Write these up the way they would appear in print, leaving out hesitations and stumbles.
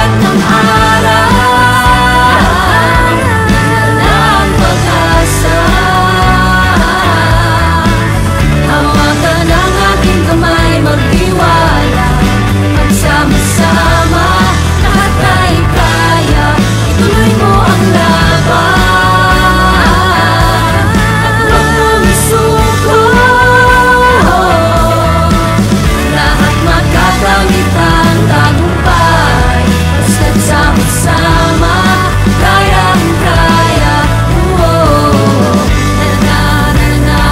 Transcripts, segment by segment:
Pagsikat ng araw ng pag-asa, hawakan ang aking kamay, magtiwala. Magsama-sama, lahat ay kaya. Ituloy mo ang laban at huwag mong isuko. Lahat magkakamit ang tagumpay, basta't sama-sama, kayang-kaya. Na-na-na-na,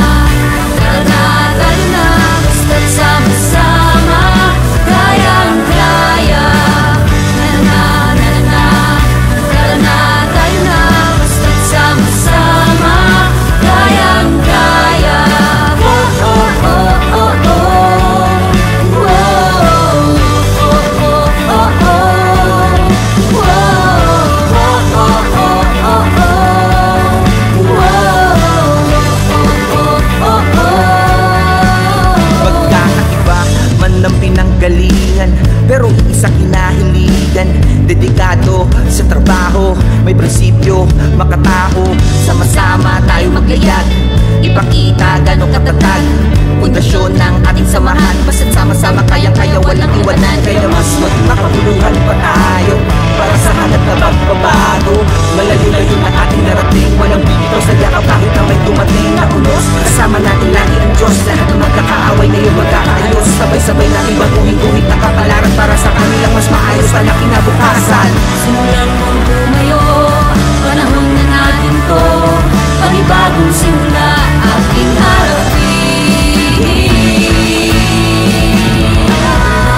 na-na-na-na, basta't sama-sama, kayang-kaya. Na-na-na-na, na-na-na-na, basta't sama-sama, kayang-kaya. Magkakaiba man ng pinanggalingan, pero isa kinahiligan. Dedikado sa trabaho, may prinsipyo, makatao. Sama-sama tayo maglayag, ipakita gano'ng katatag pundasyon ng ating samahan. Basta't sama-sama, kayang-kaya, walang iwanan. Kaya mas magmakabuluhan pa tayo para sa hanap na pagbabago. Malayo-layo na ating narating, walang bibitaw sa yakap kahit na may dumating na unos. Kasama natin lagi ang Diyos, lahat ng magkakaaway ngayon magkakaayos. Sabay-sabay natin baguhin guhit na kapalaran para sa kanilang mas maayos na kinabukasan. Simulan mong tumayo, panahon na natin to. Panibagong simula, ating harapin.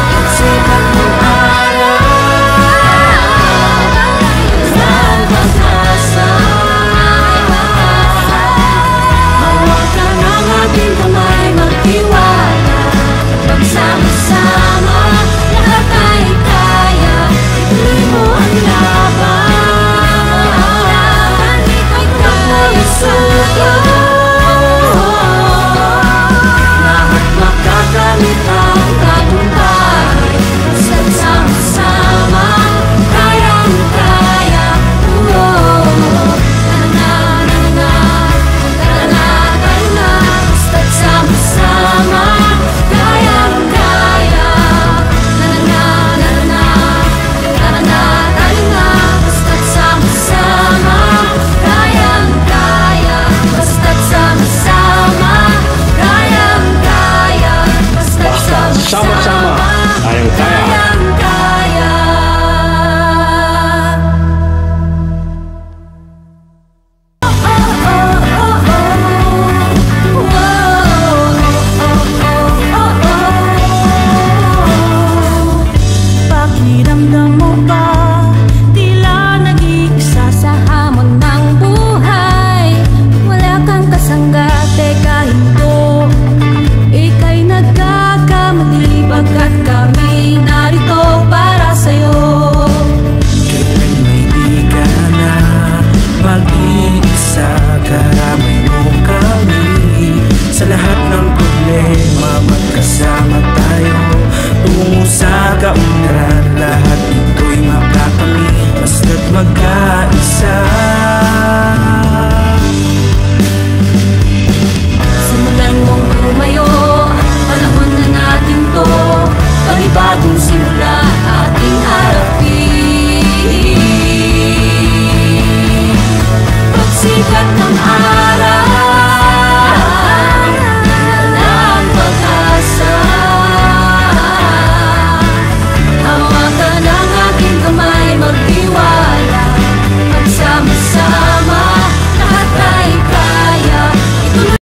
Pagsikat ng araw ng pag-asa, hawakan ang ating kamay, magtiwala. Pagsama-sama, lahat ay kaya. Ituloy mo ang laban, huwag mong isuko. Lahat makakamit ang tagumpay, basta't sama-sama, kayang-kaya. Na-na-na-na, na-na-na-na, basta't sama-sama, kayang-kaya. Na-na-na-na, na-na-na-na, basta't sama-sama, kayang-kaya. Basta't sama-sama, kayang-kaya. Basta't Sama-sama, kayang-kaya. kayang-kaya. Pakiramdam mo ba, tila nag-iisa sa hamon ng buhay? Wala kang kasangga, teka hinto. Ika'y nagkakamali, pagkat kami narito para sa'yo. Kailan may di ka na mag-iisa, karamay mo kami. Sa lahat ng problema, magkasama tayo tungo sa kaunlaran. Lahat ito'y makakamit, basta't magkaisa. Simulan mong tumayo, panahon na natin to. Panibagong simula, ating harapin. Pagsikat ng araw